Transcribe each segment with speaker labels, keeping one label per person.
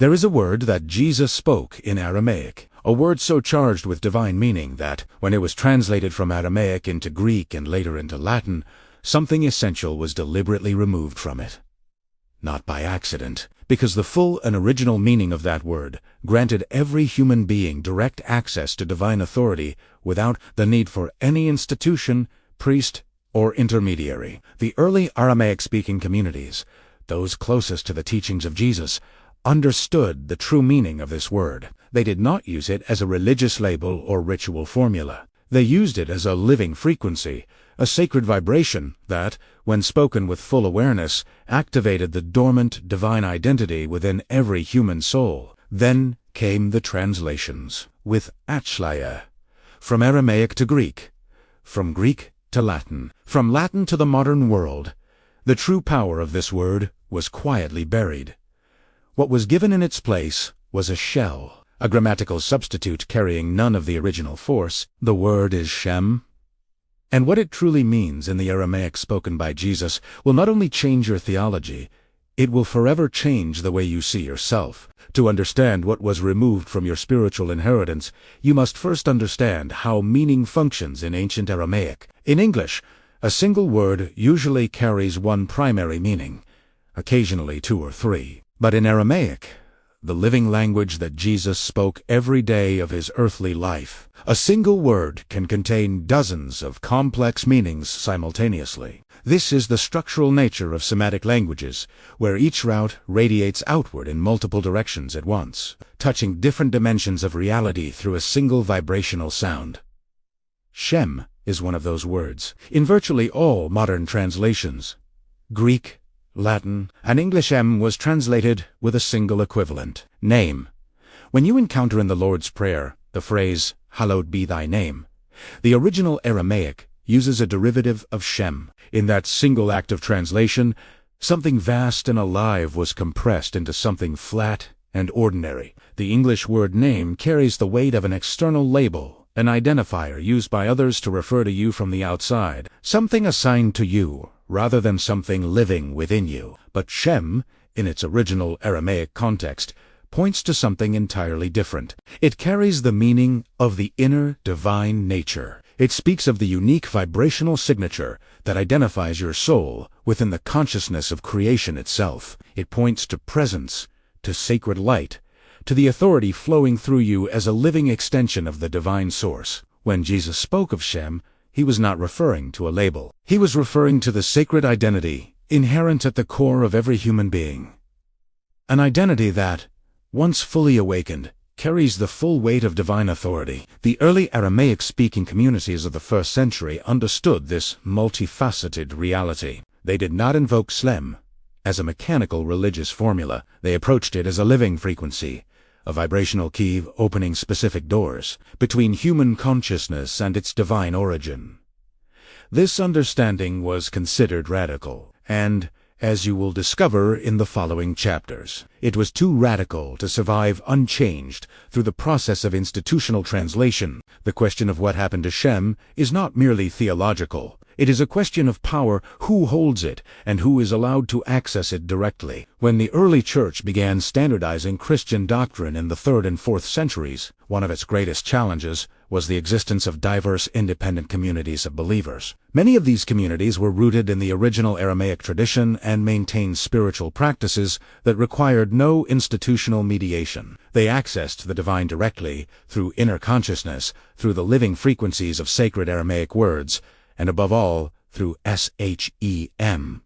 Speaker 1: There is a word that Jesus spoke in Aramaic, a word so charged with divine meaning that, when it was translated from Aramaic into Greek and later into Latin, something essential was deliberately removed from it. Not by accident, because the full and original meaning of that word granted every human being direct access to divine authority without the need for any institution, priest, or intermediary. The early Aramaic-speaking communities, those closest to the teachings of Jesus, understood the true meaning of this word. They did not use it as a religious label or ritual formula. They used it as a living frequency, a sacred vibration that, when spoken with full awareness, activated the dormant divine identity within every human soul. Then came the translations, with Achlaya, from Aramaic to Greek, from Greek to Latin, from Latin to the modern world. The true power of this word was quietly buried. What was given in its place was a shell, a grammatical substitute carrying none of the original force. The word is Shem. And what it truly means in the Aramaic spoken by Jesus will not only change your theology, it will forever change the way you see yourself. To understand what was removed from your spiritual inheritance, you must first understand how meaning functions in ancient Aramaic. In English, a single word usually carries one primary meaning, occasionally two or three. But in Aramaic, the living language that Jesus spoke every day of his earthly life, a single word can contain dozens of complex meanings simultaneously. This is the structural nature of Semitic languages, where each route radiates outward in multiple directions at once, touching different dimensions of reality through a single vibrational sound. Shem is one of those words. In virtually all modern translations, Greek, Latin, and English, Shem was translated with a single equivalent, name. When you encounter in the Lord's Prayer the phrase, "Hallowed be thy name," the original Aramaic uses a derivative of Shem. In that single act of translation, something vast and alive was compressed into something flat and ordinary. The English word name carries the weight of an external label, an identifier used by others to refer to you from the outside, something assigned to you, rather than something living within you. But Shem, in its original Aramaic context, points to something entirely different. It carries the meaning of the inner divine nature. It speaks of the unique vibrational signature that identifies your soul within the consciousness of creation itself. It points to presence, to sacred light, to the authority flowing through you as a living extension of the divine source. When Jesus spoke of Shem, he was not referring to a label. He was referring to the sacred identity inherent at the core of every human being. An identity that, once fully awakened, carries the full weight of divine authority. The early Aramaic-speaking communities of the 1st century understood this multifaceted reality. They did not invoke Shem as a mechanical religious formula. They approached it as a living frequency, a vibrational key opening specific doors between human consciousness and its divine origin. This understanding was considered radical, and, as you will discover in the following chapters, it was too radical to survive unchanged through the process of institutional translation. The question of what happened to Shem is not merely theological. It is a question of power, who holds it, and who is allowed to access it directly. When the early church began standardizing Christian doctrine in the 3rd and 4th centuries, one of its greatest challenges was the existence of diverse independent communities of believers. Many of these communities were rooted in the original Aramaic tradition and maintained spiritual practices that required no institutional mediation. They accessed the divine directly, through inner consciousness, through the living frequencies of sacred Aramaic words, and above all, through Shem.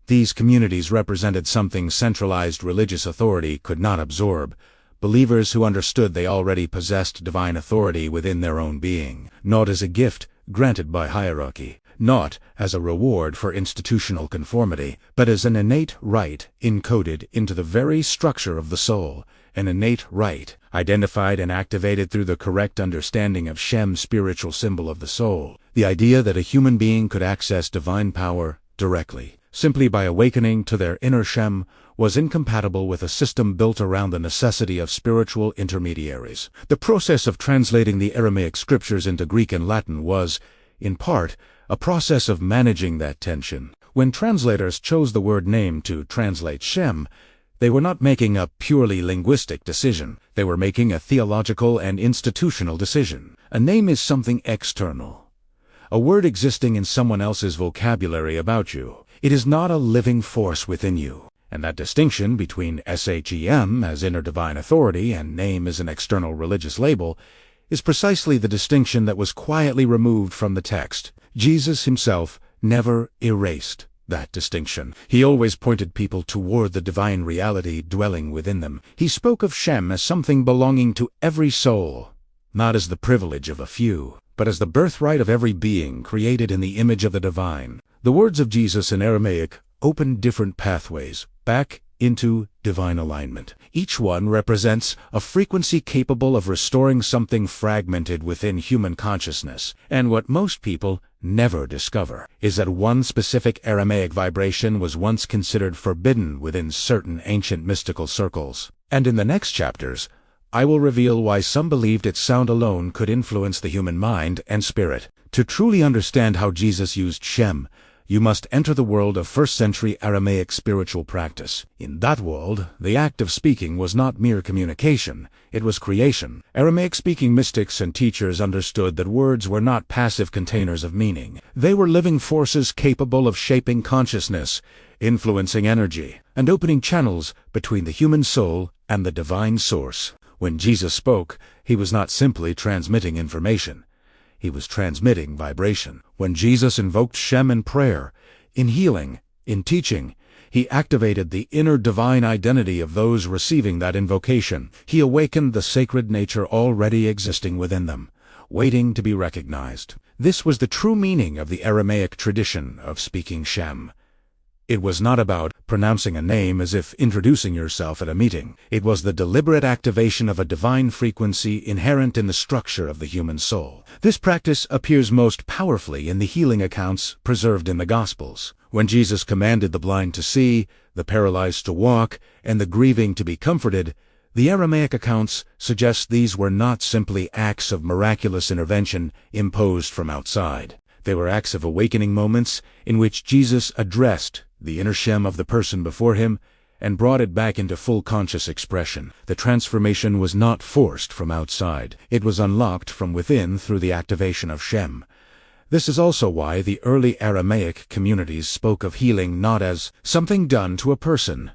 Speaker 1: These communities represented something centralized religious authority could not absorb, believers who understood they already possessed divine authority within their own being, not as a gift granted by hierarchy, not as a reward for institutional conformity, but as an innate right encoded into the very structure of the soul, an innate right, identified and activated through the correct understanding of Shem's spiritual symbol of the soul. The idea that a human being could access divine power directly, simply by awakening to their inner Shem, was incompatible with a system built around the necessity of spiritual intermediaries. The process of translating the Aramaic scriptures into Greek and Latin was, in part, a process of managing that tension. When translators chose the word name to translate Shem, They were not making a purely linguistic decision. They were making a theological and institutional decision. A name is something external, a word existing in someone else's vocabulary about you. It is not a living force within you. And that distinction between Shem as inner divine authority and name as an external religious label is precisely the distinction that was quietly removed from the text. Jesus himself never erased that distinction. He always pointed people toward the divine reality dwelling within them. He spoke of Shem as something belonging to every soul, not as the privilege of a few, but as the birthright of every being created in the image of the divine. The words of Jesus in Aramaic open different pathways back into divine alignment. Each one represents a frequency capable of restoring something fragmented within human consciousness. And what most people never discover is that one specific Aramaic vibration was once considered forbidden within certain ancient mystical circles. And in the next chapters, I will reveal why some believed its sound alone could influence the human mind and spirit. To truly understand how Jesus used Shem, you must enter the world of first-century Aramaic spiritual practice. In that world, the act of speaking was not mere communication, it was creation. Aramaic-speaking mystics and teachers understood that words were not passive containers of meaning. They were living forces capable of shaping consciousness, influencing energy, and opening channels between the human soul and the divine source. When Jesus spoke, he was not simply transmitting information. He was transmitting vibration. When Jesus invoked Shem in prayer, in healing, in teaching, he activated the inner divine identity of those receiving that invocation. He awakened the sacred nature already existing within them, waiting to be recognized. This was the true meaning of the Aramaic tradition of speaking Shem. It was not about pronouncing a name as if introducing yourself at a meeting. It was the deliberate activation of a divine frequency inherent in the structure of the human soul. This practice appears most powerfully in the healing accounts preserved in the Gospels. When Jesus commanded the blind to see, the paralyzed to walk, and the grieving to be comforted, the Aramaic accounts suggest these were not simply acts of miraculous intervention imposed from outside. They were acts of awakening moments in which Jesus addressed the inner Shem of the person before him and brought it back into full conscious expression. The transformation was not forced from outside. It was unlocked from within through the activation of Shem. This is also why the early Aramaic communities spoke of healing not as something done to a person,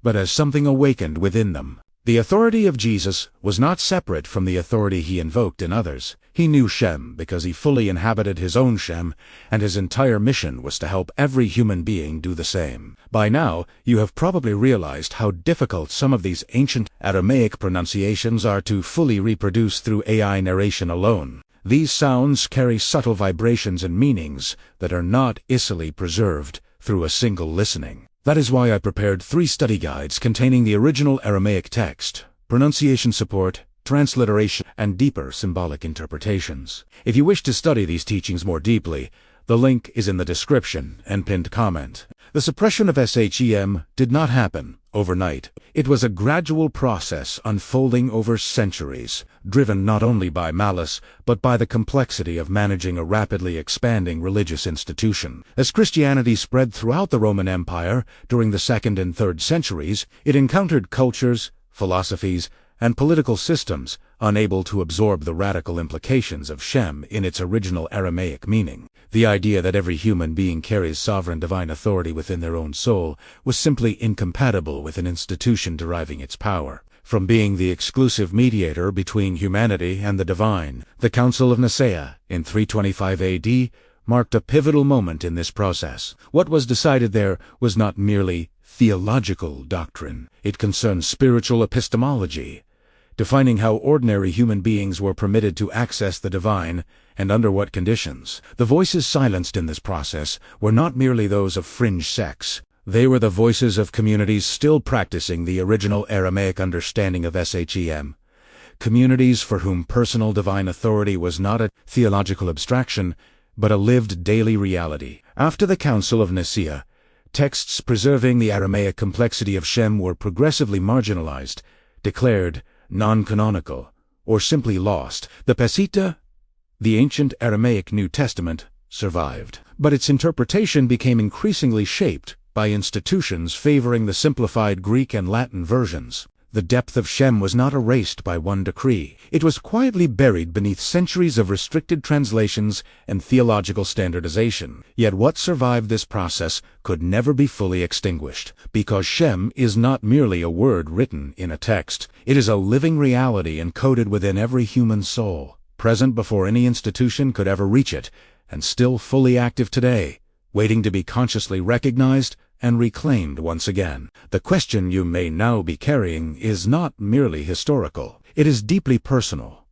Speaker 1: but as something awakened within them. The authority of Jesus was not separate from the authority he invoked in others. He knew Shem because he fully inhabited his own Shem, and his entire mission was to help every human being do the same. By now, you have probably realized how difficult some of these ancient Aramaic pronunciations are to fully reproduce through AI narration alone. These sounds carry subtle vibrations and meanings that are not easily preserved through a single listening. That is why I prepared 3 study guides containing the original Aramaic text, pronunciation support, transliteration, and deeper symbolic interpretations. If you wish to study these teachings more deeply, the link is in the description and pinned comment. The suppression of Shem did not happen overnight. It was a gradual process unfolding over centuries, driven not only by malice, but by the complexity of managing a rapidly expanding religious institution. As Christianity spread throughout the Roman Empire during the 2nd and 3rd centuries, it encountered cultures, philosophies, and political systems unable to absorb the radical implications of Shem in its original Aramaic meaning. The idea that every human being carries sovereign divine authority within their own soul was simply incompatible with an institution deriving its power from being the exclusive mediator between humanity and the divine. The Council of Nicaea in 325 AD marked a pivotal moment in this process. What was decided there was not merely theological doctrine. It concerned spiritual epistemology, defining how ordinary human beings were permitted to access the divine and under what conditions. The voices silenced in this process were not merely those of fringe sects. They were the voices of communities still practicing the original Aramaic understanding of Shem. Communities for whom personal divine authority was not a theological abstraction, but a lived daily reality. After the Council of Nicaea, texts preserving the Aramaic complexity of Shem were progressively marginalized, declared non-canonical, or simply lost. The Peshitta, the ancient Aramaic New Testament, survived, but its interpretation became increasingly shaped by institutions favoring the simplified Greek and Latin versions. The depth of Shem was not erased by one decree. It was quietly buried beneath centuries of restricted translations and theological standardization. Yet what survived this process could never be fully extinguished, because Shem is not merely a word written in a text. It is a living reality encoded within every human soul, present before any institution could ever reach it, and still fully active today, waiting to be consciously recognized and reclaimed once again. The question you may now be carrying is not merely historical. It is deeply personal.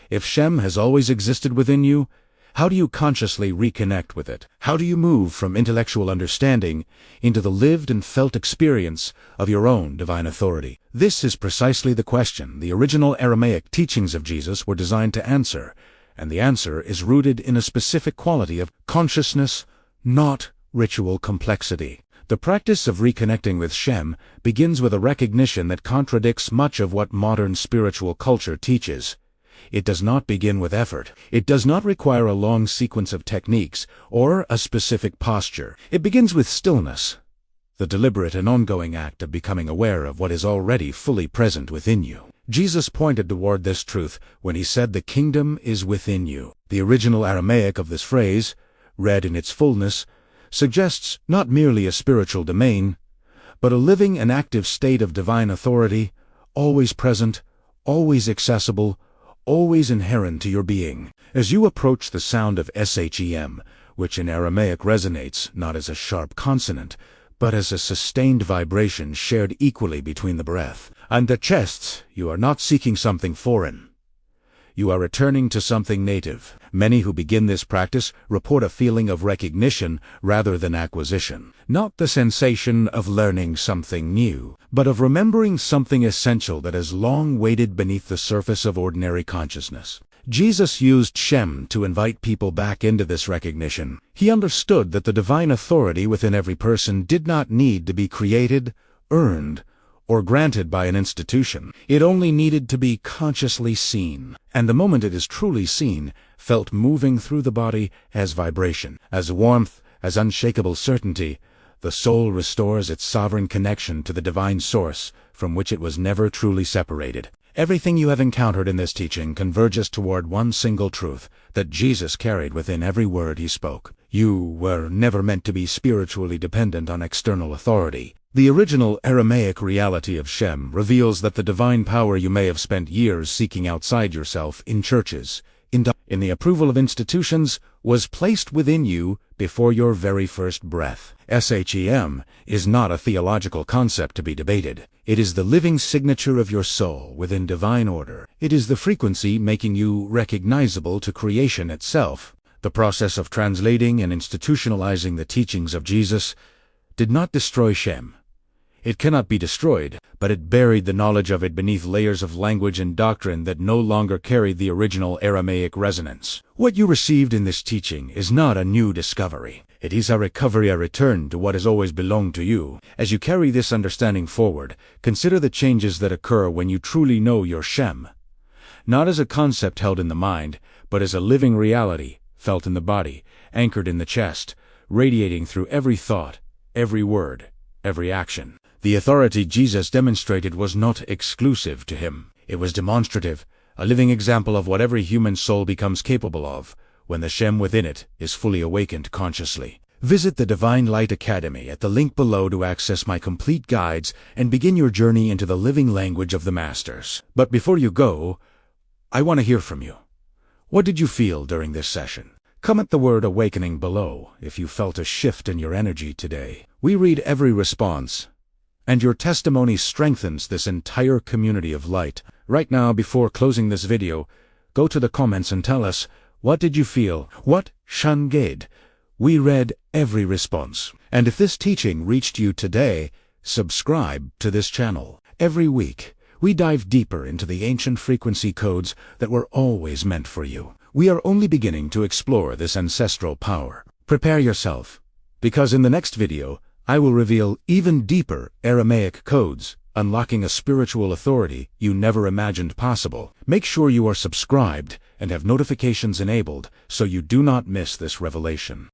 Speaker 1: If Shem has always existed within you, how do you consciously reconnect with it? How do you move from intellectual understanding into the lived and felt experience of your own divine authority? This is precisely the question the original Aramaic teachings of Jesus were designed to answer, and the answer is rooted in a specific quality of consciousness, not ritual complexity. The practice of reconnecting with Shem begins with a recognition that contradicts much of what modern spiritual culture teaches. It does not begin with effort. It does not require a long sequence of techniques or a specific posture. It begins with stillness, the deliberate and ongoing act of becoming aware of what is already fully present within you. Jesus pointed toward this truth when he said, "The kingdom is within you." The original Aramaic of this phrase, read in its fullness, suggests not merely a spiritual domain, but a living and active state of divine authority, always present, always accessible, always inherent to your being. As you approach the sound of Shem, which in Aramaic resonates not as a sharp consonant, but as a sustained vibration shared equally between the breath and the chest, you are not seeking something foreign. You are returning to something native. Many who begin this practice report a feeling of recognition rather than acquisition. Not the sensation of learning something new, but of remembering something essential that has long waited beneath the surface of ordinary consciousness. Jesus used Shem to invite people back into this recognition. He understood that the divine authority within every person did not need to be created, earned, or granted by an institution. It only needed to be consciously seen. And the moment it is truly seen, felt moving through the body as vibration, as warmth, as unshakable certainty, the soul restores its sovereign connection to the divine source from which it was never truly separated. Everything you have encountered in this teaching converges toward one single truth that Jesus carried within every word he spoke. You were never meant to be spiritually dependent on external authority. The original Aramaic reality of Shem reveals that the divine power you may have spent years seeking outside yourself in churches, in the approval of institutions, was placed within you before your very first breath. Shem is not a theological concept to be debated. It is the living signature of your soul within divine order. It is the frequency making you recognizable to creation itself. The process of translating and institutionalizing the teachings of Jesus did not destroy Shem. It cannot be destroyed, but it buried the knowledge of it beneath layers of language and doctrine that no longer carried the original Aramaic resonance. What you received in this teaching is not a new discovery. It is a recovery, a return to what has always belonged to you. As you carry this understanding forward, consider the changes that occur when you truly know your Shem, not as a concept held in the mind, but as a living reality felt in the body, anchored in the chest, radiating through every thought, every word, every action. The authority Jesus demonstrated was not exclusive to him. It was demonstrative, a living example of what every human soul becomes capable of when the Shem within it is fully awakened consciously. Visit the Divine Light Academy at the link below to access my complete guides and begin your journey into the living language of the Masters. But before you go, I want to hear from you. What did you feel during this session? Comment the word awakening below if you felt a shift in your energy today. We read every response, and your testimony strengthens this entire community of light. Right now, before closing this video, go to the comments and tell us, what did you feel? What shanged? We read every response. And if this teaching reached you today, subscribe to this channel. Every week, we dive deeper into the ancient frequency codes that were always meant for you. We are only beginning to explore this ancestral power. Prepare yourself, because in the next video, I will reveal even deeper Aramaic codes, unlocking a spiritual authority you never imagined possible. Make sure you are subscribed and have notifications enabled so you do not miss this revelation.